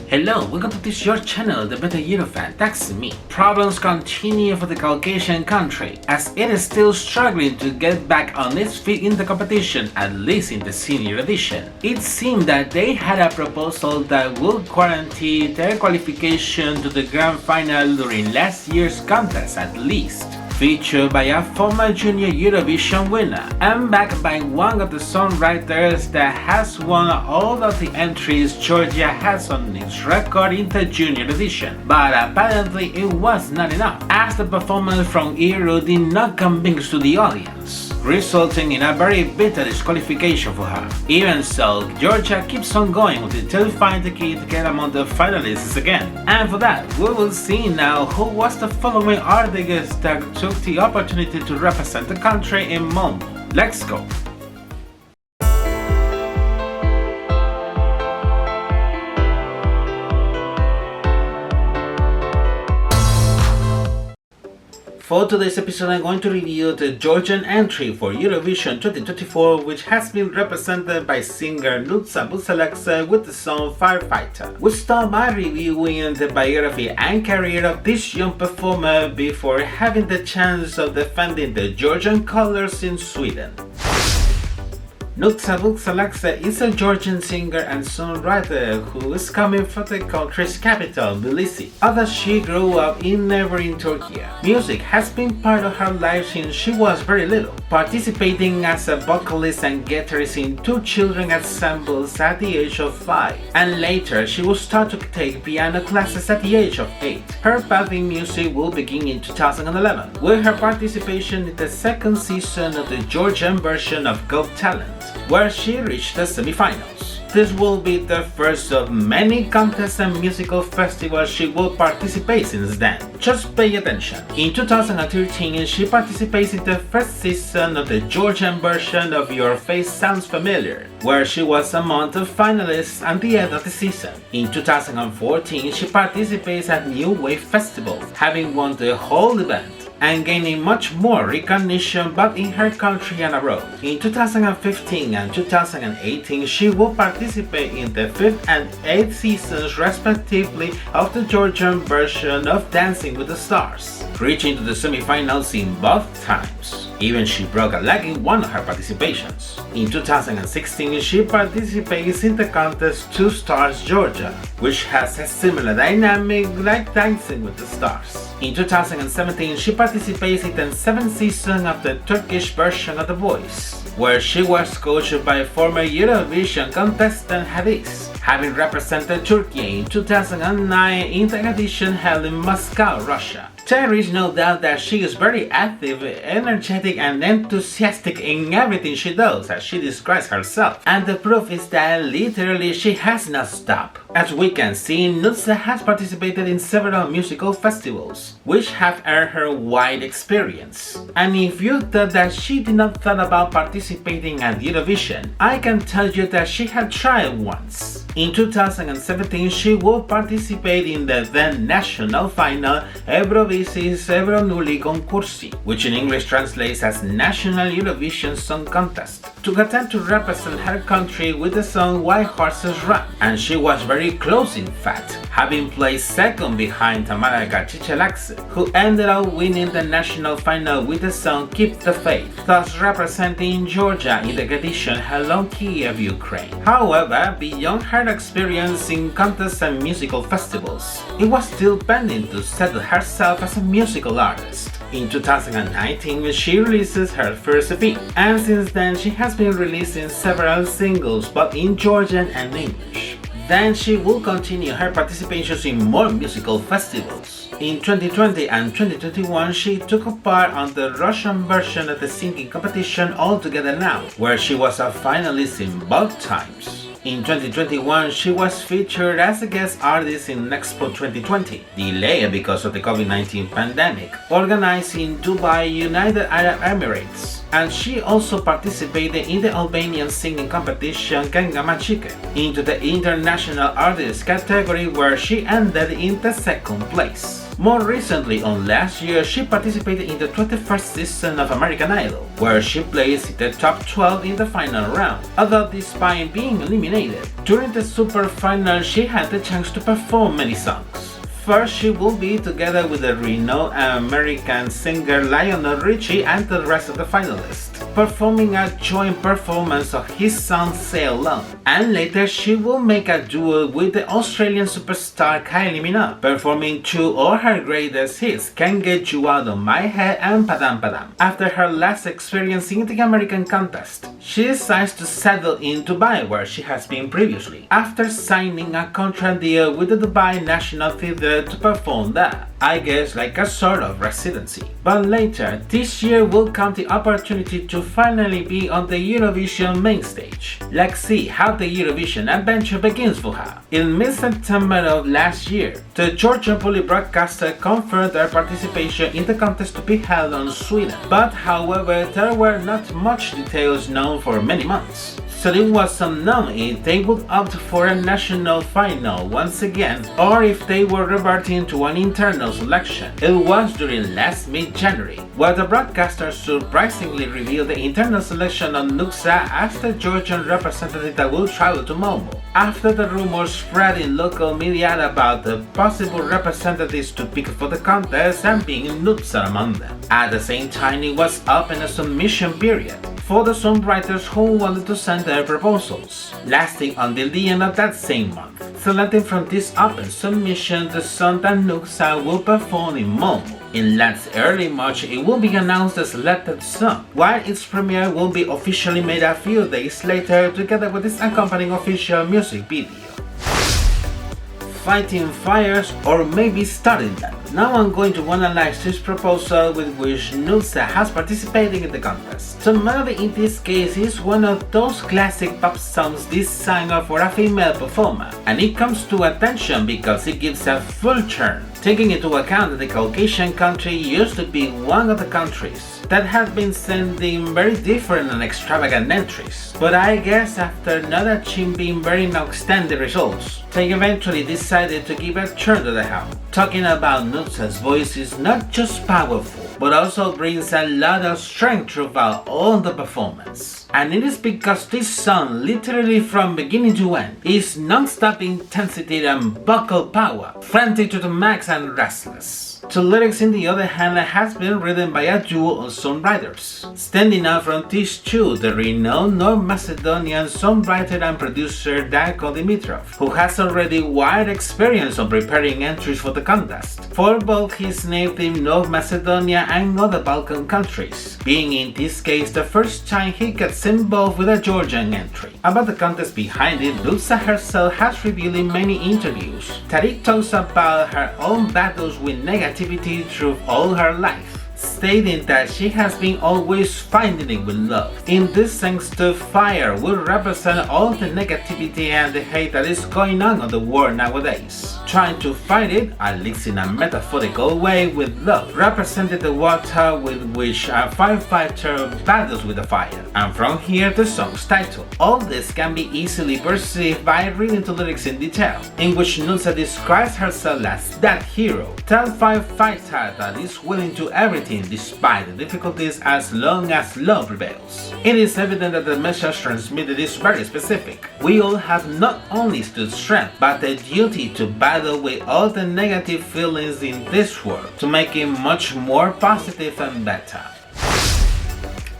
Hello, welcome to this your channel, the better Eurofan, that's me. Problems continue for the Caucasian country, as it is still struggling to get back on its feet in the competition, at least in the senior edition. It seemed that they had a proposal that would guarantee their qualification to the grand final during last year's contest at least. Featured by a former junior Eurovision winner and backed by one of the songwriters that has won all of the entries Georgia has on its record in the junior edition. But apparently it was not enough, as the performance from Euro did not convince to the audience, resulting in a very bitter disqualification for her. Even so, Georgia keeps on going until they find the key to get among the finalists again. And for that, we will see now who was the following artist that took the opportunity to represent the country in Malmo. Let's go! For today's episode, I'm going to review the Georgian entry for Eurovision 2024, which has been represented by singer Nutsa Buzaladze with the song Firefighter. We'll start by reviewing the biography and career of this young performer before having the chance of defending the Georgian colors in Sweden. Nutsa Buzaladze is a Georgian singer and songwriter who is coming from the country's capital, Tbilisi, although she grew up in neighboring Turkey. Music has been part of her life since she was very little, participating as a vocalist and guitarist in two children ensembles at the age of 5, and later she will start to take piano classes at the age of 8. Her path in music will begin in 2011, with her participation in the second season of the Georgian version of Got Talent, where she reached the semi-finals. This will be the first of many contests and musical festivals she will participate since then. Just pay attention. In 2013, she participates in the first season of the Georgian version of Your Face Sounds Familiar, where she was among the finalists at the end of the season. In 2014, she participates at New Wave Festival, having won the whole event and gaining much more recognition both in her country and abroad. In 2015 and 2018, she will participate in the 5th and 8th seasons respectively of the Georgian version of Dancing with the Stars, reaching to the semi-finals in both times. Even she broke a leg in one of her participations. In 2016, she participates in the contest Two Stars Georgia, which has a similar dynamic like Dancing with the Stars. In 2017, she participates in the 7th season of the Turkish version of The Voice, where she was coached by former Eurovision contestant Hadis, having represented Turkey in 2009 in the edition held in Moscow, Russia. There is no doubt that she is very active, energetic and enthusiastic in everything she does, as she describes herself, and the proof is that literally she has not stopped. As we can see, Nutsa has participated in several musical festivals, which have earned her wide experience. And if you thought that she did not thought about participating at Eurovision, I can tell you that she had tried once. In 2017, she will participate in the then national final Eurovision Conkursi, which in English translates as National Eurovision Song Contest, to attempt to represent her country with the song Why Horses Run, and she was very close in fact, having placed second behind Tamara Garchichelakse, who ended up winning the national final with the song Keep the Faith, thus representing Georgia in the edition held in Kiev, Ukraine. However, beyond her experience in contests and musical festivals, it was still pending to settle herself as a musical artist. In 2019, she releases her first EP, and since then she has been releasing several singles both in Georgian and English. Then she will continue her participations in more musical festivals. In 2020 and 2021, she took part on the Russian version of the singing competition All Together Now, where she was a finalist in both times. In 2021, she was featured as a guest artist in Expo 2020, delayed because of the COVID-19 pandemic, organized in Dubai, United Arab Emirates. and she also participated in the Albanian singing competition Gangamachike into the International Artist category, where she ended in the second place. More recently, on last year, she participated in the 21st season of American Idol, where she placed in the top 12 in the final round, although despite being eliminated. During the super final, she had the chance to perform many songs. First, she will be together with the renowned American singer Lionel Richie and the rest of the finalists, performing a joint performance of his song Say Alone. And later, she will make a duet with the Australian superstar Kylie Minogue, performing two of her greatest hits, Can't Get You Out of My Head and Padam Padam. After her last experience in the American contest, she decides to settle in Dubai, where she has been previously, after signing a contract deal with the Dubai National Theatre to perform there, I guess like a sort of residency. But later this year will come the opportunity to finally be on the Eurovision main stage. Let's see how the Eurovision adventure begins for her. In mid-September of last year, the Georgian public broadcaster confirmed their participation in the contest to be held on Sweden, but however there were not much details known for many months. So it was unknown if they would opt for a national final once again, or if they were reverting to an internal selection. It was during last mid-January, where the broadcaster surprisingly revealed the internal selection of Nutsa as the Georgian representative that will travel to Malmo, after the rumors spread in local media about the possible representatives to pick for the contest and being Nutsa among them. At the same time, it was open a submission period for the songwriters who wanted to send their proposals, lasting until the end of that same month, selecting from this open submission the song that Nutsa will perform in Malmo. In late early March, it will be announced the selected song, while its premiere will be officially made a few days later, together with its accompanying official music video. Fighting fires, or maybe starting them. Now I'm going to analyze this proposal with which Nutsa has participated in the contest. The melody in this case is one of those classic pop songs designed for a female performer, and it comes to attention because it gives a full turn, taking into account that the Caucasian country used to be one of the countries that had been sending very different and extravagant entries. But I guess after not achieving very outstanding results, they eventually decided to give a turn to the helm. Talking about Nutsa's voice is not just powerful, but also brings a lot of strength throughout all the performance. And it is because this song, literally from beginning to end, is non-stop intensity and vocal power, frantic to the max and restless. The lyrics, on the other hand, has been written by a duo of songwriters. Standing out from these two, the renowned North Macedonian songwriter and producer Darko Dimitrov, who has already wide experience on preparing entries for the contest, for both his native North Macedonia and other Balkan countries, being in this case the first time he gets involved with a Georgian entry. About the contest behind it, Nutsa herself has revealed in many interviews that it talks about her own battles with negativity through all her life, stating that she has been always finding it with love. In this sense, the fire will represent all the negativity and the hate that is going on in the world nowadays. Trying to fight it, at least in a metaphorical way, with love, represented the water with which a firefighter battles with the fire. And from here the song's title. All this can be easily perceived by reading the lyrics in detail, in which Nutsa describes herself as that hero, that firefighter that is willing to everything despite the difficulties as long as love prevails. It is evident that the message transmitted is very specific. We all have not only the strength, but the duty to battle with all the negative feelings in this world to make it much more positive and better.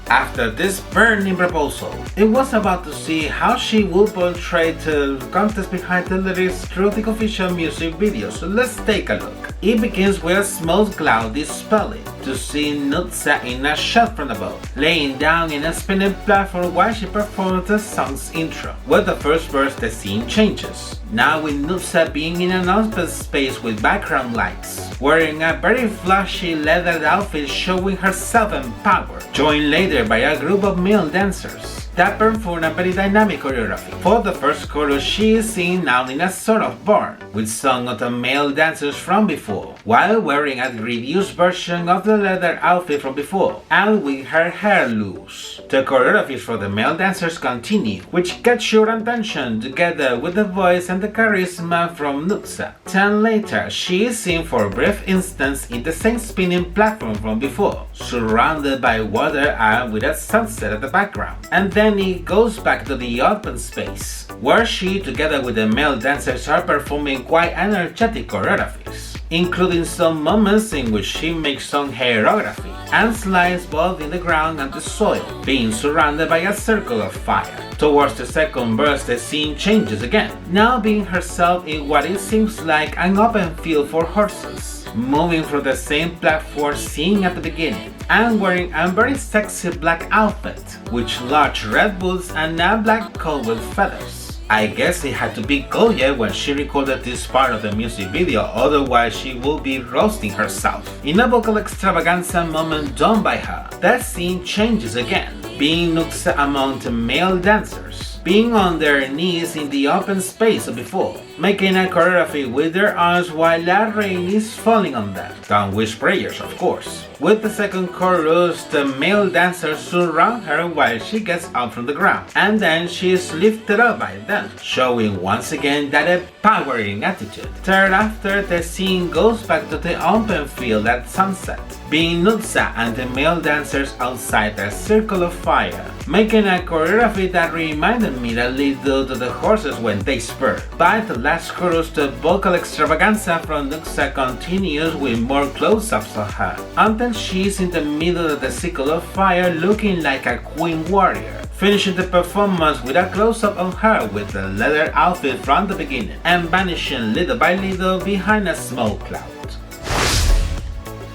After this burning proposal, it was about to see how she would portray the contest behind the lyrics through the official music video, so let's take a look. It begins with a small cloud dispelling, to see Nutsa in a shot from above, laying down in a spinning platform while she performs the song's intro. With the first verse, the scene changes, now with Nutsa being in an open space with background lights, wearing a very flashy leather outfit showing herself and power, joined later by a group of male dancers that perform a very dynamic choreography. For the first chorus, she is seen out in a sort of barn, with some of the male dancers from before, while wearing a reduced version of the leather outfit from before, and with her hair loose. The choreography for the male dancers continue, which gets your attention together with the voice and the charisma from Nutsa. Then later, she is seen for a brief instance in the same spinning platform from before, surrounded by water and with a sunset at the background. And then it goes back to the open space, where she, together with the male dancers, are performing quite energetic choreographies, including some moments in which she makes some choreography and slides both in the ground and the soil, being surrounded by a circle of fire. Towards the second verse, the scene changes again, now being herself in what it seems like an open field for horses, moving through the same platform seen at the beginning, and wearing a very sexy black outfit, with large red boots and a black coat with feathers. I guess it had to be Goya when she recorded this part of the music video, otherwise she would be roasting herself. In a vocal extravaganza moment done by her, that scene changes again, being Nutsa among the male dancers, being on their knees in the open space of before, making a choreography with their arms while the rain is falling on them, done with prayers of course. With the second chorus, the male dancers surround her while she gets up from the ground, and then she is lifted up by them, showing once again that empowering attitude. Thereafter, the scene goes back to the open field at sunset, being Nutsa and the male dancers outside a circle of fire, making a choreography that reminded me a little to the horses when they spur. By the last chorus, the vocal extravaganza from Nutsa continues with more close-ups of her, until she's in the middle of the circle of fire looking like a queen warrior, finishing the performance with a close-up of her with the leather outfit from the beginning, and vanishing little by little behind a smoke cloud.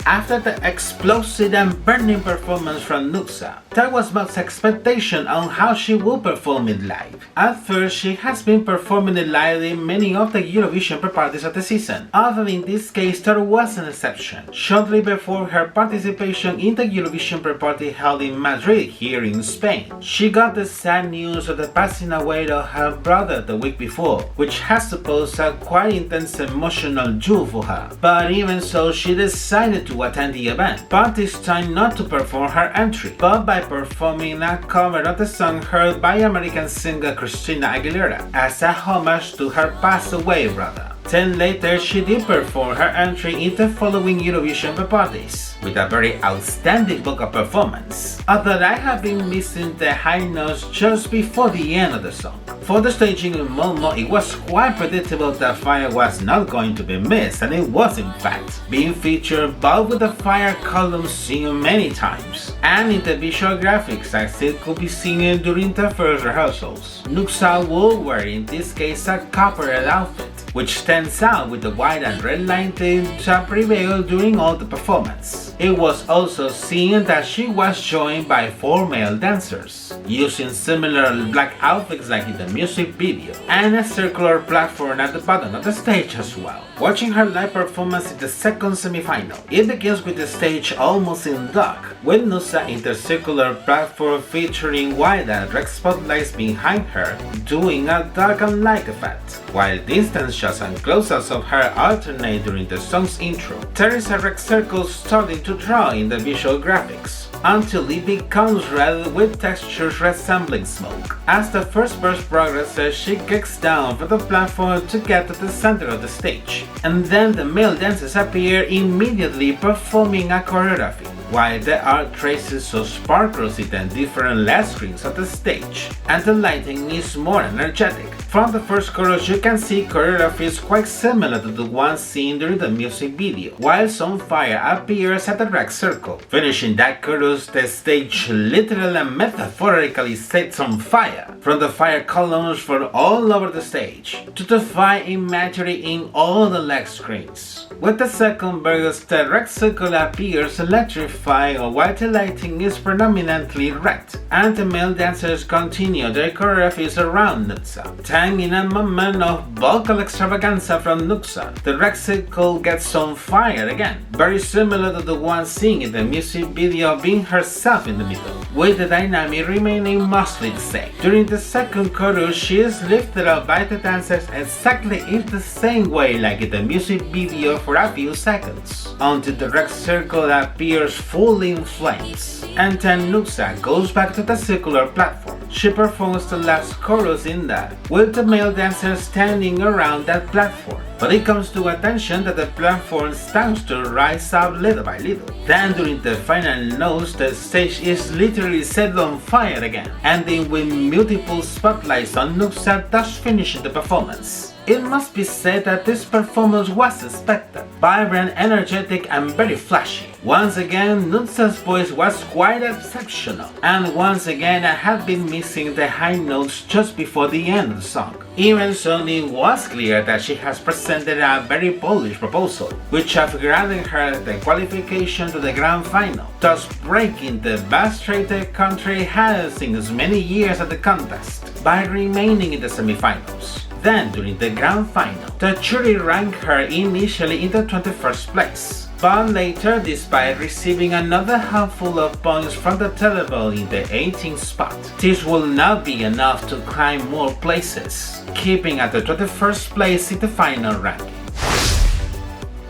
After the explosive and burning performance from Nutsa, there was much expectation on how she would perform it live. At first, she has been performing it live in many of the Eurovision pre-parties of the season, although in this case there was an exception. Shortly before her participation in the Eurovision pre-party held in Madrid here in Spain, she got the sad news of the passing away of her brother the week before, which has supposed a quite intense emotional due for her. But even so, she decided to attend the event, but this time not to perform her entry, but by performing a cover of the song heard by American singer Christina Aguilera as a homage to her passed away brother. Then later she did perform her entry in the following Eurovision pre-parties, with a very outstanding vocal performance, although I have been missing the high notes just before the end of the song. For the staging in Malmo, it was quite predictable that fire was not going to be missed, and it was in fact, being featured both with the fire column seen many times, and in the visual graphics as it could be seen during the first rehearsals. Nutsa would wear in this case a copper-red outfit, which stands out with the white and red line themes that prevailed during all the performance. It was also seen that she was joined by 4 male dancers, using similar black outfits like in the music video, and a circular platform at the bottom of the stage as well. Watching her live performance in the second semi-final, it begins with the stage almost in dark, with Nutsa in the circular platform featuring white and red spotlights behind her, doing a dark and light effect, while distance shots and close-ups of her alternate during the song's intro. There is a red circle starting to draw in the visual graphics, until it becomes red with textures resembling smoke. As the first verse progresses, she kicks down from the platform to get to the center of the stage, and then the male dancers appear immediately performing a choreography, while there are traces of sparkles in the different LED screens of the stage, and the lighting is more energetic. From the first chorus, you can see choreographies quite similar to the ones seen during the music video, while some fire appears at the red circle. Finishing that chorus, the stage literally and metaphorically sets on fire, from the fire columns from all over the stage, to the fire imagery in all the LED screens. With the second verse, the red circle appears electrifying while the lighting is predominantly red, and the male dancers continue their choreographies around Nutsa. Then, in a moment of vocal extravaganza from Nutsa, the red circle gets on fire again, very similar to the one seen in the music video, being herself in the middle, with the dynamic remaining mostly the same. During the second chorus, she is lifted up by the dancers exactly in the same way like in the music video for a few seconds, until the red circle appears fully in flames. And then Nutsa goes back to the circular platform. She performs the last chorus in that, with the male dancers standing around that platform. But it comes to attention that the platform starts to rise up little by little. Then during the final notes, the stage is literally set on fire again, ending with multiple spotlights on Nutsa, thus finishing the performance. It must be said that this performance was expected, vibrant, energetic and very flashy. Once again, Nutsa's voice was quite exceptional, and once again I had been missing the high notes just before the end of the song. Even so, it was clear that she has presented a very polished proposal, which have granted her the qualification to the grand final, thus breaking the best rated country has in as many years at the contest, by remaining in the semifinals. Then, during the grand final, the jury ranked her initially in the 21st place, but later, despite receiving another handful of points from the televote in the 18th spot, this will not be enough to climb more places, keeping at the 21st place in the final ranking.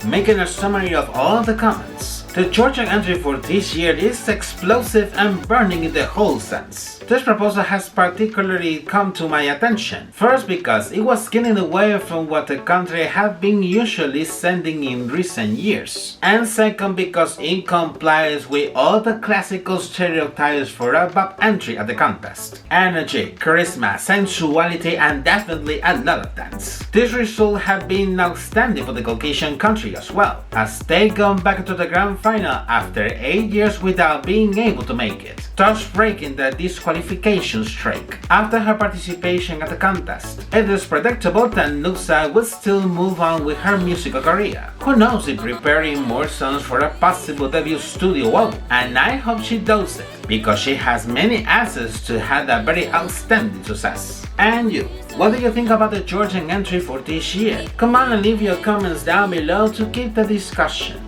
Making a summary of all the comments, the Georgian entry for this year is explosive and burning in the whole sense. This proposal has particularly come to my attention, first because it was getting away from what the country had been usually sending in recent years, and second because it complies with all the classical stereotypes for a pop entry at the contest: energy, charisma, sensuality and definitely a lot of dance. This result had been outstanding for the Caucasian country as well, as they gone back to the grand final after 8 years without being able to make it, thus breaking the disqualification streak. After her participation at the contest, it is predictable that Nutsa will still move on with her musical career. Who knows if preparing more songs for a possible debut studio album, and I hope she does it, because she has many assets to have a very outstanding success. And you, what do you think about the Georgian entry for this year? Come on and leave your comments down below to keep the discussion.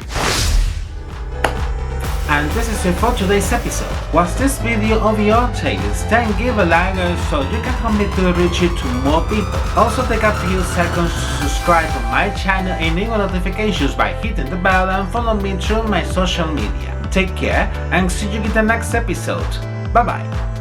And this is it for today's episode. Was this video of your taste? Then give a like so you can help me to reach it to more people. Also take a few seconds to subscribe to my channel and enable notifications by hitting the bell and follow me through my social media. Take care and see you in the next episode. Bye bye.